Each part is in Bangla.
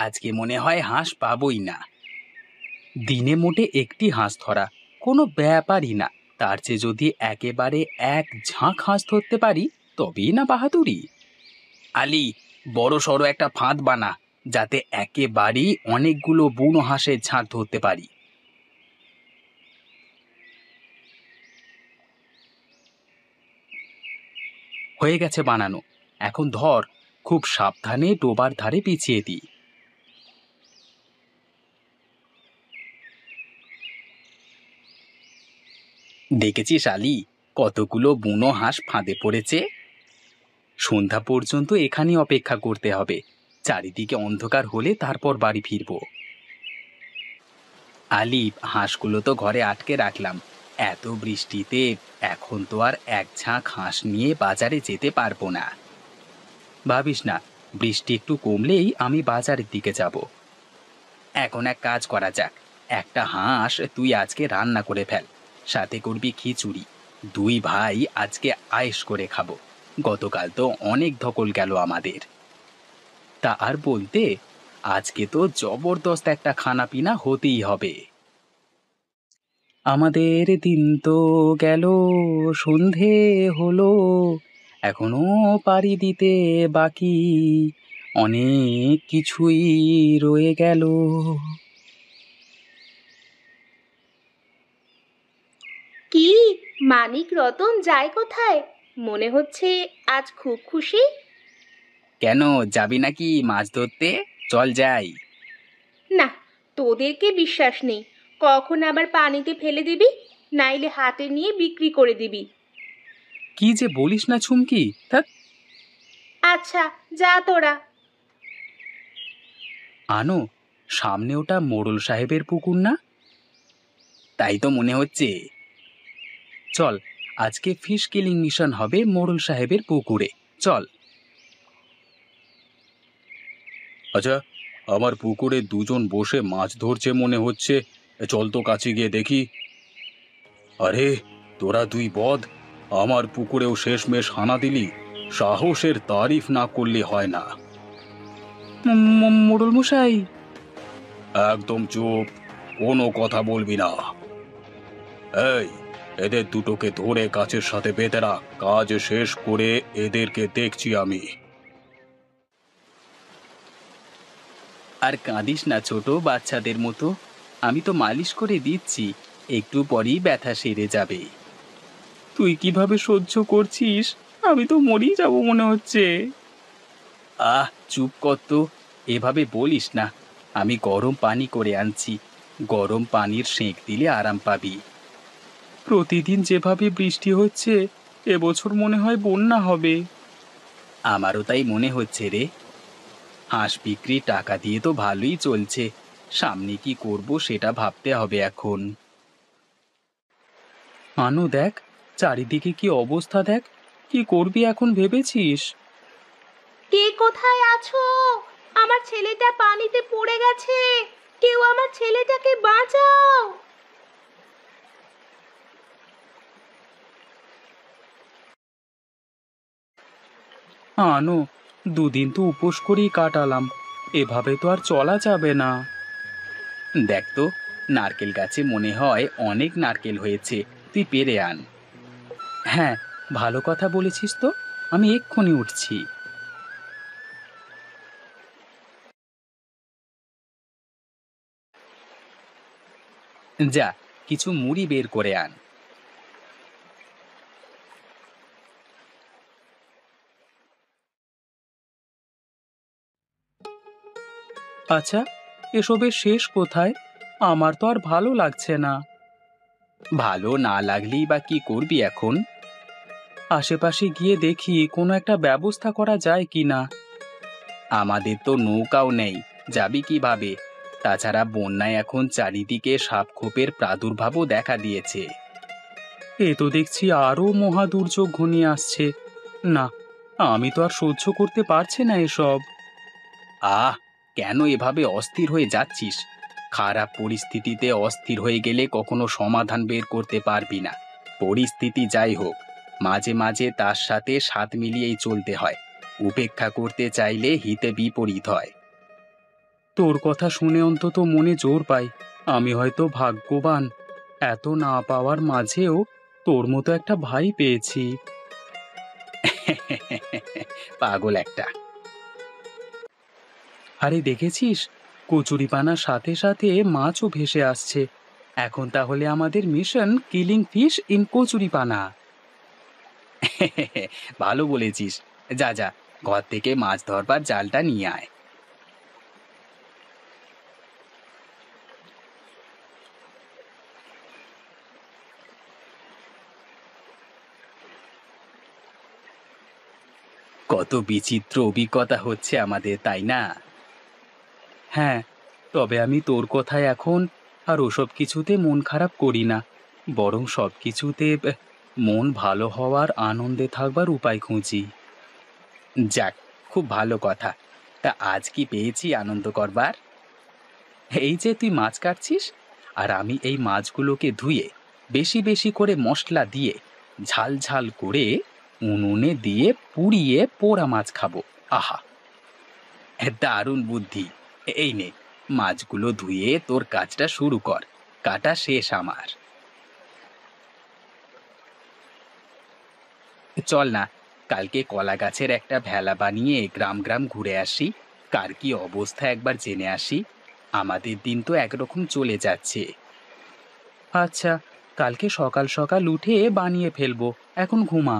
আজকে মনে হয় হাঁস পাবোই না। দিনে মোটে একটি হাঁস ধরা কোনো ব্যাপারই না। তার চেয়ে যদি একেবারে এক ঝাঁক হাঁস ধরতে পারি তবেই না বাহাদুরি। আলি, বড় সড়ো একটা ফাঁদ বানা, যাতে একেবারেই অনেকগুলো বুনো হাঁসের ঝাঁক ধরতে পারি। হয়ে গেছে বানানো। এখন ধর, খুব সাবধানে ডোবার ধারে পিছিয়ে দিই। দেখেছিস আলি, কতগুলো বুনো হাঁস ফাঁদে পড়েছে। সন্ধ্যা পর্যন্ত এখানে অপেক্ষা করতে হবে। চারিদিকে অন্ধকার হলে তারপর বাড়ি ফিরবো। আলি, হাঁসগুলো তো ঘরে আটকে রাখলাম। এত বৃষ্টিতে এখন তো আর এক ঝাঁক হাঁস নিয়ে বাজারে যেতে পারবো না। ভাবিস না, বৃষ্টি একটু কমলেই আমি বাজারের দিকে যাব। এখন এক কাজ করা যাক, একটা হাঁস তুই আজকে রান্না করে ফেল, সাথে করবি খিচুড়ি। দুই ভাই আজকে আয়েশ করে খাবো। গতকাল তো অনেক ধকল গেল আমাদের। তা আর বলতে, আজকে তো জবরদস্ত একটা খানা পিনা হতেই হবে। আমাদের দিন তো গেল, সন্ধে হলো, এখনো পাড়ি দিতে বাকি, অনেক কিছুই রয়ে গেল। কি, মানিক রতন যায় কোথায়? মনে হচ্ছে আজ খুব খুশি। কেন, যাবি নাকি মাছ ধরতে? চল যাই। না, তোদেরকে বিশ্বাস নেই। কখন আবার পানিতে ফেলে দিবি, নাইলে হাটে নিয়ে বিক্রি করে দিবি। কি যে বলিস না ছুমকি, ধ্যাৎ। আচ্ছা, যা তোরা। আনো, সামনে ওটা মোড়ল সাহেবের পুকুর না? তাই তো মনে হচ্ছে। চল, আজকে ফিশ কিলিং মিশন হবে মোড়ল সাহেবের পুকুরে। চল। আচ্ছা, আমার পুকুরে দুজন বসে মাছ ধরছে মনে হচ্ছে। চল তো কাছে গিয়ে দেখি। আরে, তোরা দুই বদ, আমার পুকুরেও শেষমেশ হানা দিলি। সাহসের তারিফ না করলে হয় না। মোড়ল মশাই। একদম চুপ, কোনো কথা বলবি না। এই, এদের দুটোকে ধরে গাছের সাথে বেঁধে রাখ। কাজ শেষ করে এদেরকে দেখছি আমি। আর কাঁদিস না ছোট বাচ্চাদের মতো, আমি তো মালিশ করে দিচ্ছি, একটু পরেই ব্যথা সেরে যাবে। তুই কিভাবে সহ্য করছিস? আমি তো মরেই যাব মনে হচ্ছে। আহ, চুপ কর তো, এভাবে বলিস না। আমি গরম পানি করে আনছি, গরম পানির সেঁক দিলে আরাম পাবি। প্রতিদিন যেভাবে বৃষ্টি হচ্ছে, এবছর মনে হয় বন্যা হবে। আমারও তাই মনে হচ্ছে রে। হাঁস বিক্রির টাকা দিয়ে তো ভালোই চলছে, সামনে কি করব সেটা ভাবতে হবে এখন। আনু দেখ, চারিদিকে কি অবস্থা দেখ। কি করবি এখন ভেবেছিস? কে কোথায় আছো? আমার ছেলেটা পানিতে পড়ে গেছে। কেউ আমার ছেলেটাকে বাঁচাও। আনু, দুদিন তো উপোস করেই কাটালাম, এভাবে তো আর চলা যাবে না। দেখ তো, নারকেল গাছে মনে হয় অনেক নারকেল হয়েছে, তুই পেরে আন। হ্যাঁ, ভালো কথা বলেছিস তো, আমি এক্ষুনি উঠছি। যা, কিছু মুড়ি বের করে আন। আচ্ছা, এসবের শেষ কোথায়? আমার তো আর ভালো লাগছে না। ভালো না লাগলেই বা কি করবি এখন? আশেপাশে গিয়ে দেখি কোনো একটা ব্যবস্থা করা যায় কি না। আমাদের তো নৌকাও নেই, যাবি কিভাবে? তাছাড়া বন্যায় এখন চারিদিকে সাপখোপের প্রাদুর্ভাবও দেখা দিয়েছে। এ তো দেখছি আরো মহা দুর্যোগ ঘনিয়ে আসছে। না, আমি তো আর সহ্য করতে পারছি না এসব। আহ, কেন এভাবে অস্থির হয়ে যাচ্ছিস? খারাপ পরিস্থিতিতে অস্থির হয়ে গেলে কখনো সমাধান বের করতে পারবি না। পরিস্থিতি যাই হোক, মাঝে মাঝে তার সাথে সাথ মিলিয়েই চলতে হয়। উপেক্ষা করতে চাইলে হিতে বিপরীত হয়। তোর কথা শুনে অন্তত মনে জোর পাই। আমি হয়তো ভাগ্যবান, এত না পাওয়ার মাঝেও তোর মতো একটা ভাই পেয়েছি। পাগল একটা। আরে দেখেছিস, কচুরিপানার সাথে সাথে মাছও ভেসে আসছে। এখন তাহলে আমাদের মিশন কিলিং ফিশ ইন কচুরিপানা। ভালো বলেছিস। যা যা, ঘর থেকে মাছ ধরবার জালটা নিয়ে আয়। কত বিচিত্র অভিজ্ঞতা হচ্ছে আমাদের, তাই না? হ্যাঁ, তবে আমি তোর কথায় এখন আর ওসব কিছুতে মন খারাপ করি না, বরং সব কিছুতে মন ভালো হওয়ার, আনন্দে থাকবার উপায় খুঁজি। যাক, খুব ভালো কথা। তা আজ কি পেয়েছি আনন্দ করবার? এই যে তুই মাছ কাটছিস, আর আমি এই মাছগুলোকে ধুয়ে বেশি বেশি করে মশলা দিয়ে ঝাল ঝাল করে উনুনে দিয়ে পুড়িয়ে পোড়া মাছ খাবো। আহা, দারুণ বুদ্ধি। এই নে, মাছগুলো ধুয়ে তোর কাজটা শুরু কর। কাটা শেষ আমার। চল না, কালকে কলা গাছের একটা ভেলা বানিয়ে গ্রাম গ্রাম ঘুরে আসি। কার কি অবস্থা একবার জেনে আসি। আমাদের দিন তো একরকম চলে যাচ্ছে। আচ্ছা, কালকে সকাল সকাল উঠে বানিয়ে ফেলবো। এখন ঘুমা।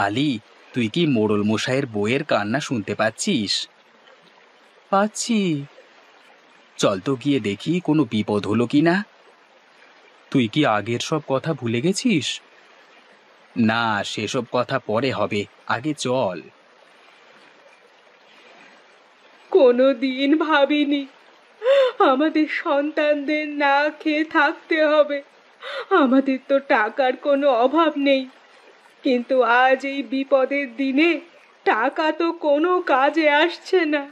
আলি, তুই কি মোড়ল মশাইয়ের বইয়ের কান্না শুনতে পাচ্ছিস? পাচ্ছি। চল তো গিয়ে দেখি কোনো বিপদ হলো কি না। তুই কি আগের সব কথা ভুলে গেছিস? না, সেসব কথা পরে হবে, আগে চল। কোনো দিন ভাবিনি আমাদের সন্তানদের না খেয়ে থাকতে হবে। আমাদের তো টাকার কোনো অভাব নেই, কিন্তু আজ এই বিপদের দিনে টাকা তো কোনো কাজে আসছে না।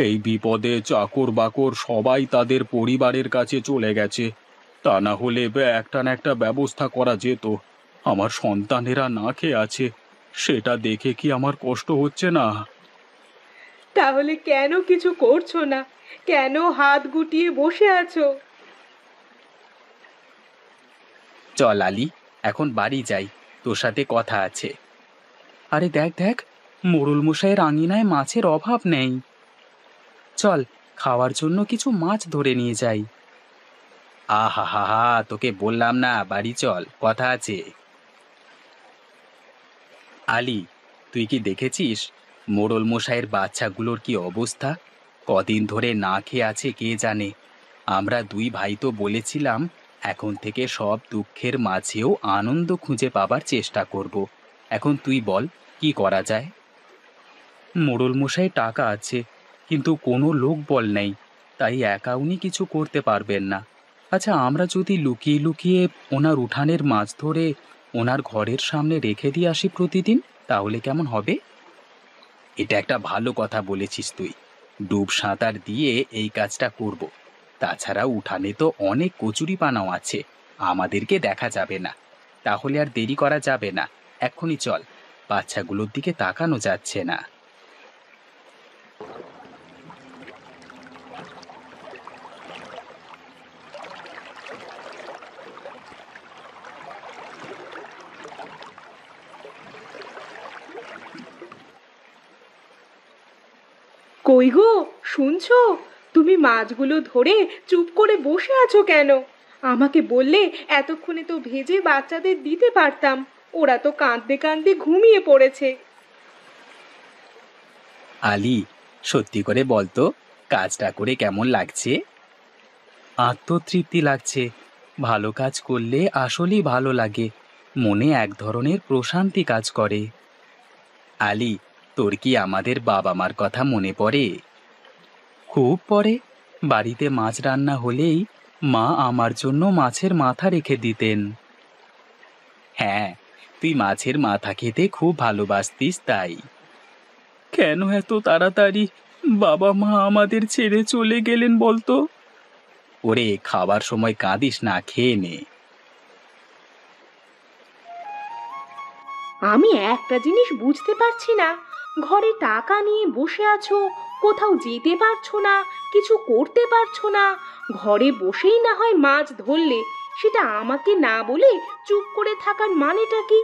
এই বিপদে চাকর বাকর সবাই তাদের পরিবারের কাছে চলে গেছে। তা না হলে একটা না একটা ব্যবস্থা করা যেত। আমার সন্তানেরা না খেয়ে আছে, সেটা দেখে কি আমার কষ্ট হচ্ছে না? তাহলে কেন কিছু করছো না? কেন হাত গুটিয়ে বসে আছো? চল আলি, এখন বাড়ি যাই, তোর সাথে কথা আছে। আরে দেখ দেখ, মোড়ল মশাইয়ের আঙিনায় মাছের অভাব নেই। চল, খাওয়ার জন্য কিছু মাছ ধরে নিয়ে যাই। আহা হা হা, তোকে বললাম না বাড়ি চল, কথা আছে। আলি, তুই কি দেখেছিস মোড়ল মশাইয়ের বাচ্চাগুলোর কি অবস্থা? কদিন ধরে না খেয়ে আছে কে জানে। আমরা দুই ভাই তো বলেছিলাম এখন থেকে সব দুঃখের মাঝেও আনন্দ খুঁজে পাবার চেষ্টা করব। এখন তুই বল, কি করা যায়? মোড়ল মশাই টাকা আছে, কিন্তু কোনো লোক বল নেই, তাই একা উনি কিছু করতে পারবেন না। আচ্ছা, আমরা যদি লুকিয়ে লুকিয়ে ওনার উঠানের মাছ ধরে ওনার ঘরের সামনে রেখে দিয়ে আসি প্রতিদিন, তাহলে কেমন হবে? এটা একটা ভালো কথা বলেছিস তুই। ডুব সাঁতার দিয়ে এই কাজটা করব। তাছাড়া উঠানে তো অনেক কচুরিপানাও আছে, আমাদেরকে দেখা যাবে না। তাহলে আর দেরি করা যাবে না, এক্ষুনি চল। বাচ্চাগুলোর দিকে তাকানো যাচ্ছে না। কই গো, শুনছো? তুমি মাছগুলো ধরে চুপ করে বসে আছো কেন? আমাকে বললে এতক্ষণে তো ভেজে বাচ্চাদের দিতে পারতাম। ওরা তো কাঁদতে কাঁদতে ঘুমিয়ে পড়েছে। আলি, সত্যি করে বলতো, কাজটা করে কেমন লাগছে? আত্মতৃপ্তি লাগছে। ভালো কাজ করলে আসলেই ভালো লাগে, মনে এক ধরনের প্রশান্তি কাজ করে। আলি, তোর কি আমাদের বাবা মার কথা মনে পড়ে? খুব পড়ে। বাড়িতে মাছ রান্না হলেই মা আমার জন্য মাছের মাথা রেখে দিতেন। হ্যাঁ, তুই মাছের মাথা খেতে খুব ভালোবাসতিস তাই। কেন এত তাড়াতাড়ি বাবা মা আমাদের ছেড়ে চলে গেলেন বলতো? ওরে, খাবার সময় কাঁদিস না, খেয়ে নে। আমি একটা জিনিস বুঝতে পারছি না, ঘরে টাকা নিয়ে বসে আছো, কোথাও যেতে পারছো না, কিছু করতে পারছো না, ঘরে বসেই না হয় মাছ ধরলে, সেটা আমাকে না বলে চুপ করে থাকার মানেটা কি?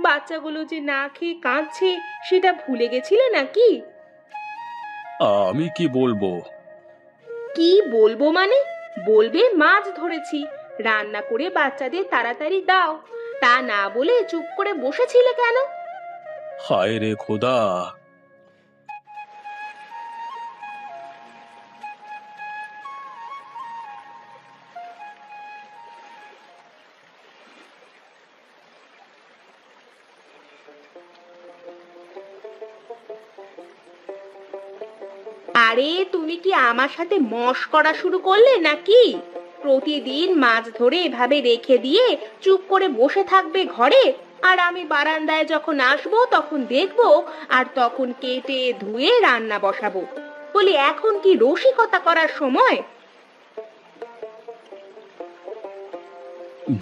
বাচ্চাগুলো যে না খেয়ে কাঁদছে সেটা ভুলে গেছিলে নাকি? আমি কি বলবো? কি বলবো মানে? বলবে মাছ ধরেছি, রান্না করে বাচ্চাদের তাড়াতাড়ি দাও, তা না বলে চুপ করে বসেছিলে কেন? হায় রে খোদা! আরে তুমি কি আমার সাথে মশকরা শুরু করলে নাকি? প্রতিদিন মাছ ধরে এভাবে রেখে দিয়ে চুপ করে বসে থাকবে ঘরে, আর আমি বারান্দায় যখন আসবো তখন দেখবো, আর তখন কেটে ধুয়ে রান্না বসাবো। বলি এখন কি রসিকতা করার সময়?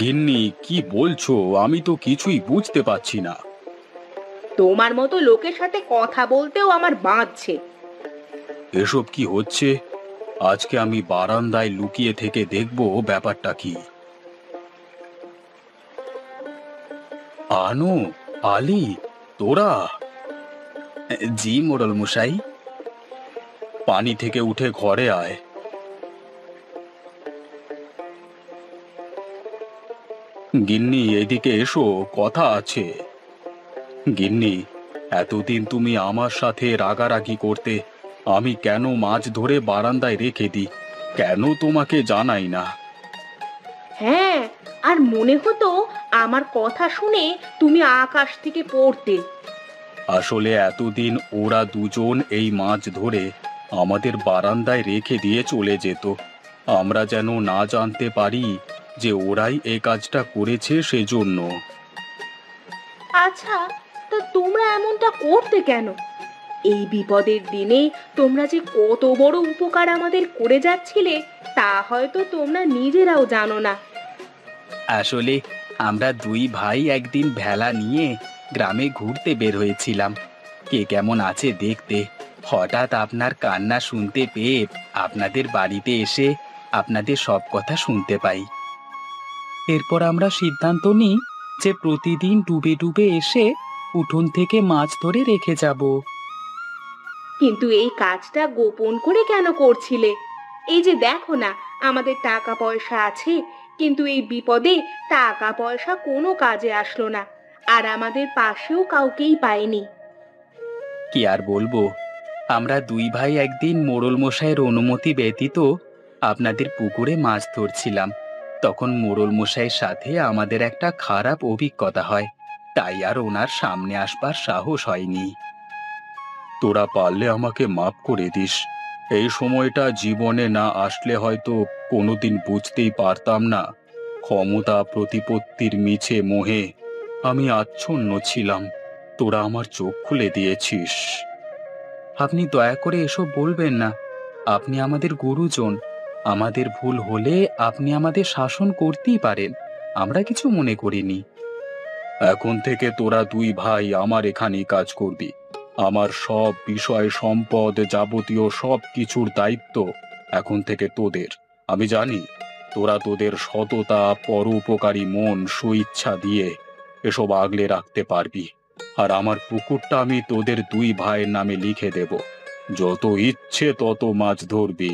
গিন্নি, কি বলছো? আমি তো কিছুই বুঝতে পারছি না। তোমার মতো লোকের সাথে কথা বলতেও আমার বাঁধছে। এসব কি হচ্ছে? আজকে আমি বারান্দায় লুকিয়ে থেকে দেখবো ব্যাপারটা কি। আনু, আলী, তোরা? জি মোড়ল মশাই। পানি থেকে উঠে ঘরে আয়। গিন্নি, এদিকে এসো, কথা আছে। গিন্নি, এতদিন তুমি আমার সাথে রাগারাগি করতে, আমি কেন মাছ ধরে বারান্দায় রেখে দিই, কেন তোমাকে জানাই না? হ্যাঁ, আর মনে হতো আমার কথা শুনে তুমি আকাশ থেকে পড়তে। আসলে এতদিন ওরা দুজন এই মাছ ধরে আমাদের বারান্দায় রেখে দিয়ে চলে যেত। আমরা যেন না জানতে পারি যে ওরাই এই কাজটা করেছে, সেজন্য। আচ্ছা, তা তোমরা এমনটা করতে কেন? এই বিপদের দিনে তোমরা যে কত বড় উপকার আমাদের করে যাচ্ছিলে তা হয়তো তোমরা নিজেরাও জানো না। আসলে আমরা দুই ভাই একদিন ভেলা নিয়ে গ্রামে ঘুরতে বের হয়েছিলাম, কে কেমন আছে দেখতে। হঠাৎ আপনার কান্না শুনতে পেয়ে আপনাদের বাড়িতে এসে আপনাদের সব কথা শুনতে পাই। এরপর আমরা সিদ্ধান্ত নিই যে প্রতিদিন ডুবে ডুবে এসে উঠোন থেকে মাছ ধরে রেখে যাব। কিন্তু এই কাজটা গোপন করে কেন করছিলে? এই যে দেখো না, আমাদের টাকা পয়সা আছে, কিন্তু এই বিপদে টাকা পয়সা কোনো কাজে আসলো না, আর আমাদের পাশেও কাউকেই পাইনি। কি আর বলবো, আমরা দুই ভাই একদিন মোড়ল মশাইয়ের অনুমতি ব্যতীত আপনাদের পুকুরে মাছ ধরছিলাম। তখন মোড়ল মশাইয়ের সাথে আমাদের একটা খারাপ অভিজ্ঞতা হয়, তাই আর ওনার সামনে আসবার সাহস হয়নি। তোরা পারলে আমাকে মাফ করে দিস। এই সময়টা জীবনে না আসলে হয়তো কোনোদিন বুঝতেই পারতাম না। ক্ষমতা প্রতিপত্তির মিছে মোহে আমি আচ্ছন্ন ছিলাম, তোরা আমার চোখ খুলে দিয়েছিস। আপনি দয়া করে এসব বলবেন না। আপনি আমাদের গুরুজন। আমাদের ভুল হলে আপনি আমাদের শাসন করতেই পারেন, আমরা কিছু মনে করিনি। এখন থেকে তোরা দুই ভাই আমার এখানেই কাজ করবি। আমার সব বিষয় সম্পদ যাবতীয় সব কিছুর দায়িত্ব এখন থেকে তোদের। আমি জানি তোরা তোদের সততা, পরোপকারী মন, সুইচ্ছা দিয়ে এসব আগলে রাখতে পারবি। আর আমার পুকুরটা আমি তোদের দুই ভাইয়ের নামে লিখে দেব। যত ইচ্ছে তত মাছ ধরবি।